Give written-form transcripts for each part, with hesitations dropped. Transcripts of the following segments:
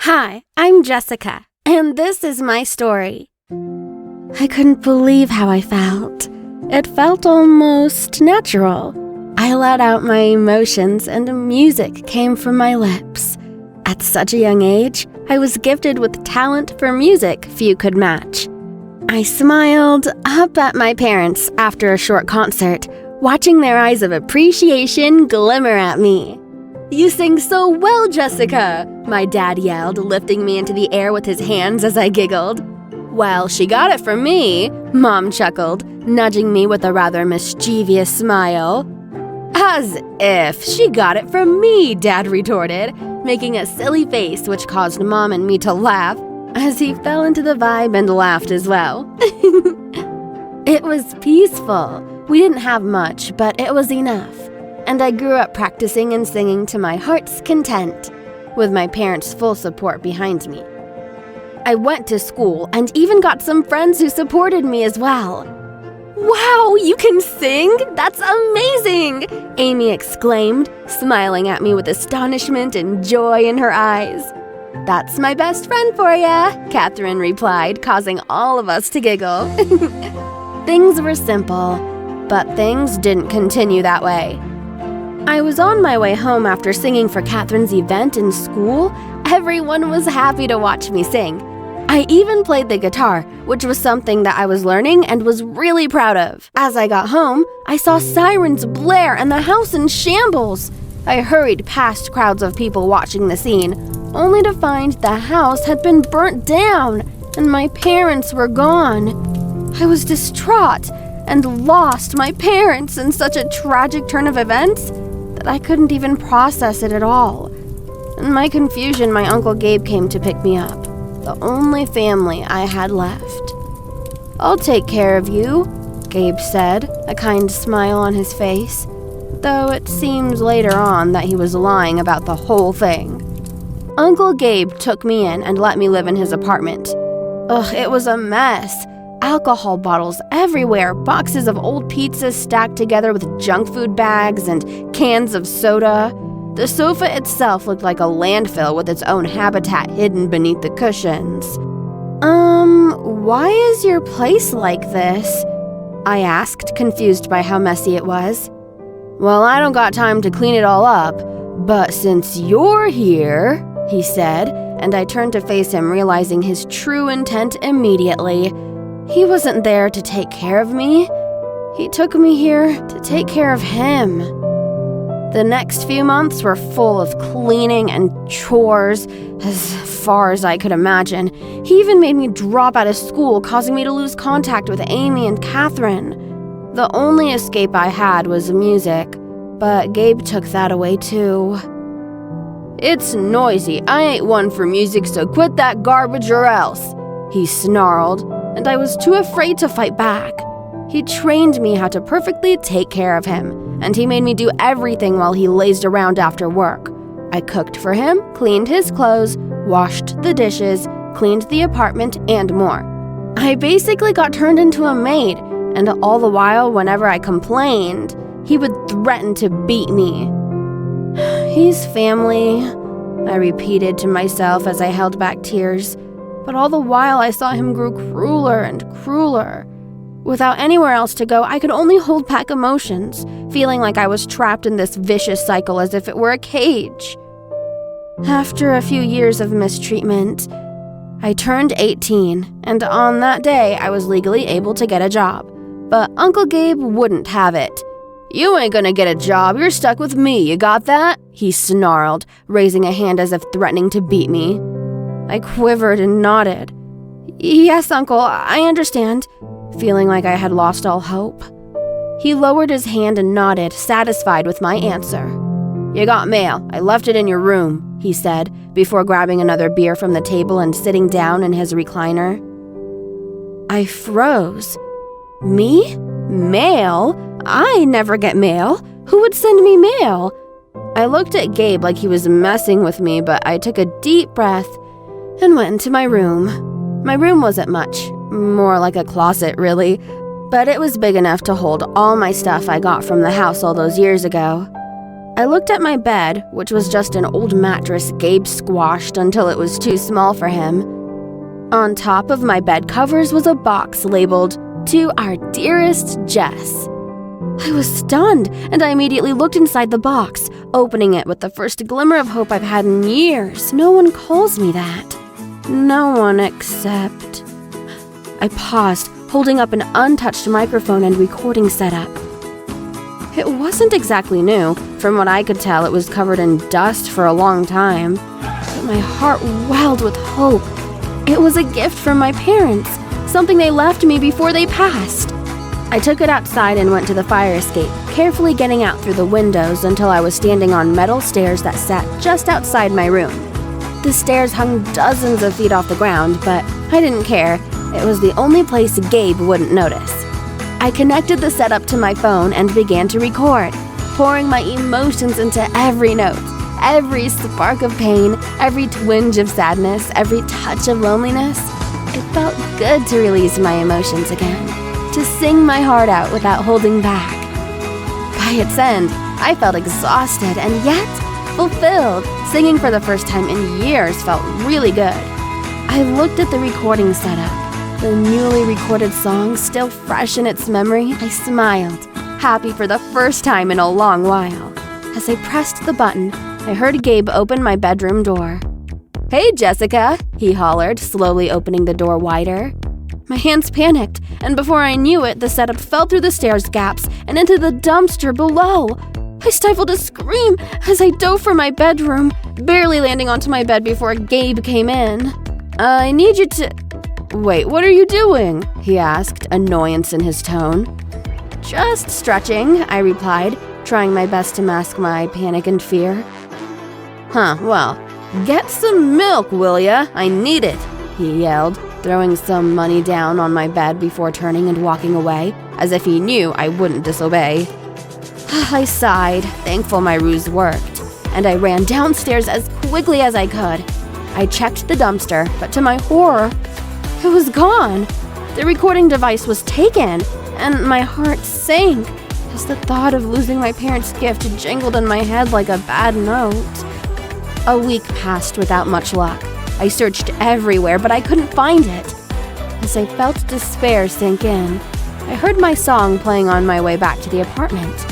Hi, I'm Jessica, and this is my story. I couldn't believe how I felt. It felt almost natural. I let out my emotions and music came from my lips. At such a young age, I was gifted with talent for music few could match. I smiled up at my parents after a short concert, watching their eyes of appreciation glimmer at me. "You sing so well, Jessica," my dad yelled, lifting me into the air with his hands as I giggled. "Well, she got it from me," Mom chuckled, nudging me with a rather mischievous smile. "As if she got it from me," Dad retorted, making a silly face which caused Mom and me to laugh as he fell into the vibe and laughed as well. It was peaceful. We didn't have much, but it was enough. And I grew up practicing and singing to my heart's content, with my parents' full support behind me. I went to school and even got some friends who supported me as well. "Wow, you can sing? That's amazing!" Amy exclaimed, smiling at me with astonishment and joy in her eyes. "That's my best friend for ya," Catherine replied, causing all of us to giggle. Things were simple, but things didn't continue that way. I was on my way home after singing for Catherine's event in school. Everyone was happy to watch me sing. I even played the guitar, which was something that I was learning and was really proud of. As I got home, I saw sirens blare and the house in shambles. I hurried past crowds of people watching the scene, only to find the house had been burnt down and my parents were gone. I was distraught and lost my parents in such a tragic turn of events that I couldn't even process it at all. In my confusion, my Uncle Gabe came to pick me up, the only family I had left. "I'll take care of you," Gabe said, a kind smile on his face, though it seemed later on that he was lying about the whole thing. Uncle Gabe took me in and let me live in his apartment. Ugh, it was a mess. Alcohol bottles everywhere, boxes of old pizzas stacked together with junk food bags and cans of soda. The sofa itself looked like a landfill with its own habitat hidden beneath the cushions. Why is your place like this?" I asked, confused by how messy it was. "Well, I don't got time to clean it all up, but since you're here," he said, and I turned to face him, realizing his true intent immediately. He wasn't there to take care of me. He took me here to take care of him. The next few months were full of cleaning and chores, as far as I could imagine. He even made me drop out of school, causing me to lose contact with Amy and Catherine. The only escape I had was music, but Gabe took that away too. "It's noisy. I ain't one for music, so quit that garbage or else," he snarled, and I was too afraid to fight back. He trained me how to perfectly take care of him, and he made me do everything while he lazed around after work. I cooked for him, cleaned his clothes, washed the dishes, cleaned the apartment, and more. I basically got turned into a maid, and all the while, whenever I complained, he would threaten to beat me. "He's family," I repeated to myself as I held back tears. But all the while, I saw him grow crueler and crueler. Without anywhere else to go, I could only hold back emotions, feeling like I was trapped in this vicious cycle as if it were a cage. After a few years of mistreatment, I turned 18, and on that day, I was legally able to get a job. But Uncle Gabe wouldn't have it. "You ain't gonna get a job, you're stuck with me, you got that?" he snarled, raising a hand as if threatening to beat me. I quivered and nodded. "Yes, Uncle, I understand," feeling like I had lost all hope. He lowered his hand and nodded, satisfied with my answer. "You got mail. I left it in your room," he said, before grabbing another beer from the table and sitting down in his recliner. I froze. Me? Mail? I never get mail. Who would send me mail? I looked at Gabe like he was messing with me, but I took a deep breath and went into my room. My room wasn't much, more like a closet, really, but it was big enough to hold all my stuff I got from the house all those years ago. I looked at my bed, which was just an old mattress Gabe squashed until it was too small for him. On top of my bed covers was a box labeled, "To our dearest Jess." I was stunned, and I immediately looked inside the box, opening it with the first glimmer of hope I've had in years. No one calls me that. No one except... I paused, holding up an untouched microphone and recording setup. It wasn't exactly new. From what I could tell, it was covered in dust for a long time. But my heart welled with hope. It was a gift from my parents, something they left me before they passed. I took it outside and went to the fire escape, carefully getting out through the windows until I was standing on metal stairs that sat just outside my room. The stairs hung dozens of feet off the ground, but I didn't care. It was the only place Gabe wouldn't notice. I connected the setup to my phone and began to record, pouring my emotions into every note, every spark of pain, every twinge of sadness, every touch of loneliness. It felt good to release my emotions again, to sing my heart out without holding back. By its end, I felt exhausted and yet fulfilled. Singing for the first time in years felt really good. I looked at the recording setup, the newly recorded song still fresh in its memory. I smiled, happy for the first time in a long while. As I pressed the button, I heard Gabe open my bedroom door. "Hey, Jessica," he hollered, slowly opening the door wider. My hands panicked, and before I knew it, the setup fell through the stairs gaps and into the dumpster below. I stifled a scream as I dove for my bedroom, barely landing onto my bed before Gabe came in. "I need you to..." "Wait, what are you doing?" he asked, annoyance in his tone. "Just stretching," I replied, trying my best to mask my panic and fear. Well, get some milk, will ya? I need it," he yelled, throwing some money down on my bed before turning and walking away, as if he knew I wouldn't disobey. I sighed, thankful my ruse worked, and I ran downstairs as quickly as I could. I checked the dumpster, but to my horror, it was gone. The recording device was taken, and my heart sank as the thought of losing my parents' gift jingled in my head like a bad note. A week passed without much luck. I searched everywhere, but I couldn't find it. As I felt despair sink in, I heard my song playing on my way back to the apartment.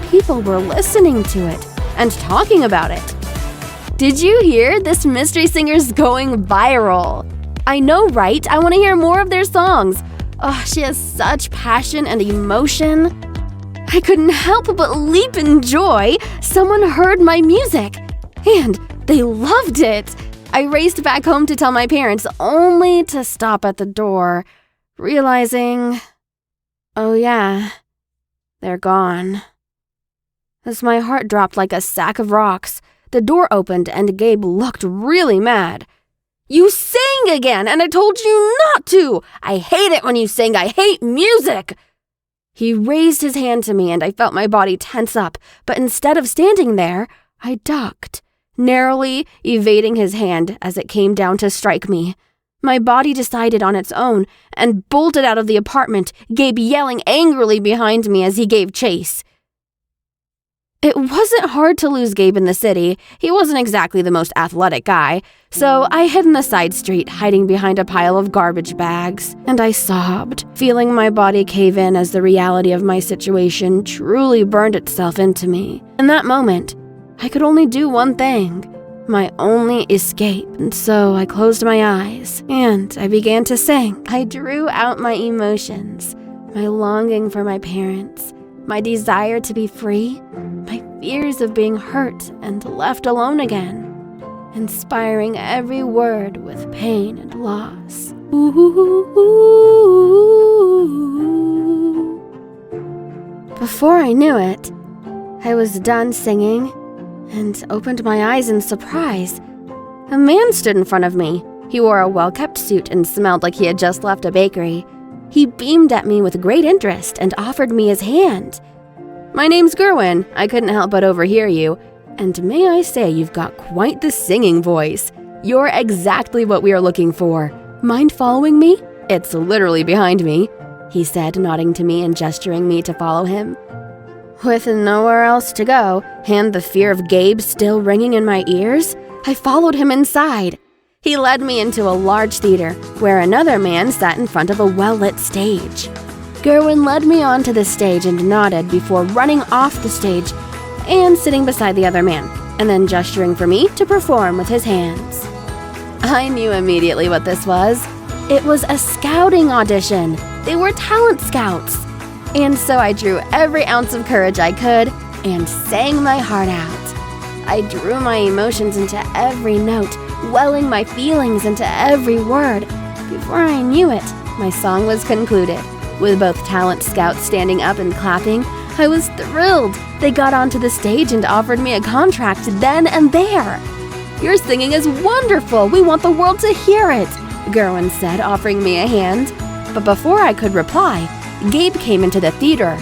People were listening to it and talking about it. "Did you hear? This mystery singer's going viral." "I know, right? I want to hear more of their songs. Oh, she has such passion and emotion." I couldn't help but leap in joy. Someone heard my music, and they loved it. I raced back home to tell my parents, only to stop at the door, realizing, oh yeah, they're gone. As my heart dropped like a sack of rocks, the door opened and Gabe looked really mad. "You sang again, and I told you not to! I hate it when you sing. I hate music!" He raised his hand to me and I felt my body tense up, but instead of standing there, I ducked, narrowly evading his hand as it came down to strike me. My body decided on its own and bolted out of the apartment, Gabe yelling angrily behind me as he gave chase. It wasn't hard to lose Gabe in the city. He wasn't exactly the most athletic guy, so I hid in the side street, hiding behind a pile of garbage bags, and I sobbed, feeling my body cave in as the reality of my situation truly burned itself into me. In that moment, I could only do one thing, my only escape, and so I closed my eyes, and I began to sing. I drew out my emotions, my longing for my parents, my desire to be free, my fears of being hurt and left alone again, inspiring every word with pain and loss. Before I knew it, I was done singing and opened my eyes in surprise. A man stood in front of me. He wore a well-kept suit and smelled like he had just left a bakery. He beamed at me with great interest and offered me his hand. "My name's Gerwin. I couldn't help but overhear you. And may I say you've got quite the singing voice. You're exactly what we are looking for. Mind following me? It's literally behind me," he said, nodding to me and gesturing me to follow him. With nowhere else to go, and the fear of Gabe still ringing in my ears, I followed him inside. He led me into a large theater, where another man sat in front of a well-lit stage. Gerwin led me onto the stage and nodded before running off the stage and sitting beside the other man, and then gesturing for me to perform with his hands. I knew immediately what this was. It was a scouting audition. They were talent scouts. And so I drew every ounce of courage I could and sang my heart out. I drew my emotions into every note, welling my feelings into every word. Before I knew it, my song was concluded. With both talent scouts standing up and clapping, I was thrilled. They got onto the stage and offered me a contract then and there. "Your singing is wonderful. We want the world to hear it," Gerwin said, offering me a hand. But before I could reply, Gabe came into the theater.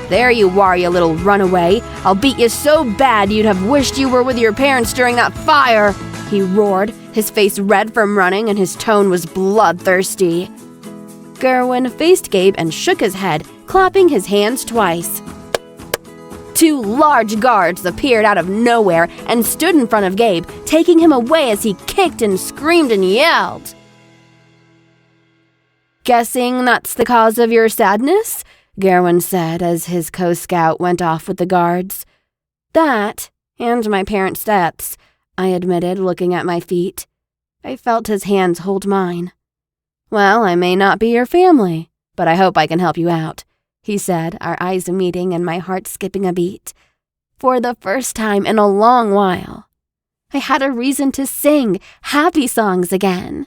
"There you are, you little runaway. I'll beat you so bad you'd have wished you were with your parents during that fire," he roared, his face red from running and his tone was bloodthirsty. Gerwin faced Gabe and shook his head, clapping his hands twice. 2 large guards appeared out of nowhere and stood in front of Gabe, taking him away as he kicked and screamed and yelled. "Guessing that's the cause of your sadness?" Gerwin said as his co-scout went off with the guards. "That, and my parents' steps," I admitted, looking at my feet. I felt his hands hold mine. "Well, I may not be your family, but I hope I can help you out," he said, our eyes meeting and my heart skipping a beat. For the first time in a long while, I had a reason to sing happy songs again.